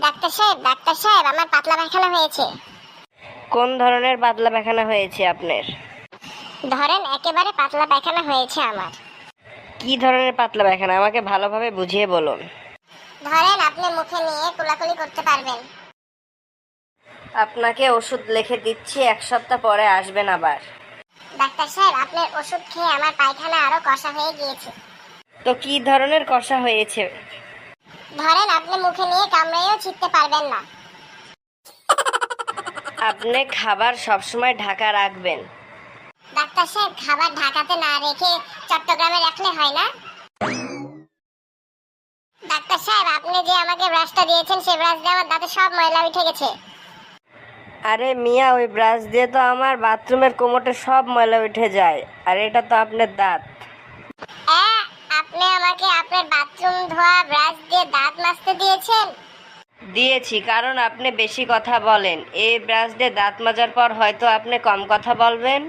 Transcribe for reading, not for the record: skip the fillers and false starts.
Doctor সাহেব আমার পাতলা পায়খানা হয়েছে। কোন ধরনের পাতলা পায়খানা হয়েছে আপনার? ধরেন একেবারে পাতলা পায়খানা হয়েছে আমার। কি ধরনের পাতলা পায়খানা আমাকে ভালোভাবে বুঝিয়ে বলুন। ধরেন আপনি মুখে নিয়ে কুলাকুলি করতে পারবেন। আপনাকে ওষুধ লিখে দিচ্ছি, 1 সপ্তাহ পরে আসবেন আবার। ডাক্তার সাহেব আপনার ওষুধ খেয়ে আমার পায়খানা আরো কষা হয়ে গিয়েছে। তো কি ধরনের কষা হয়েছে? ধরেন আপনি মুখে নিয়ে কামড়েও ছিটতে পারবেন না। আপনি খাবার সবসময় ঢাকা রাখবেন। ডাক্তার সাহেব খাবার ঢাকাতে না রেখে চট্টগ্রামে রাখলে হয় না? ডাক্তার সাহেব আপনি যে আমাকে ব্রাশটা দিয়েছেন সেই ব্রাশ দিয়ে আমার দাঁতে সব ময়লা উঠে গেছে। আরে মিয়া, ওই ব্রাশ দিয়ে তো আমার বাথরুমের কোমোটে সব ময়লা উঠে যায়, আর এটা তো আপনার দাঁত। আপনি আমাকে আপনার বাথরুম ধোয়া ব্রাশ দিয়ে দাঁত মাজতে দিয়েছেন? দিয়েছি, কারণ আপনি বেশি কথা বলেন। এই ব্রাশ দিয়ে দাঁত মাজার পর হয়তো আপনি কম কথা বলবেন।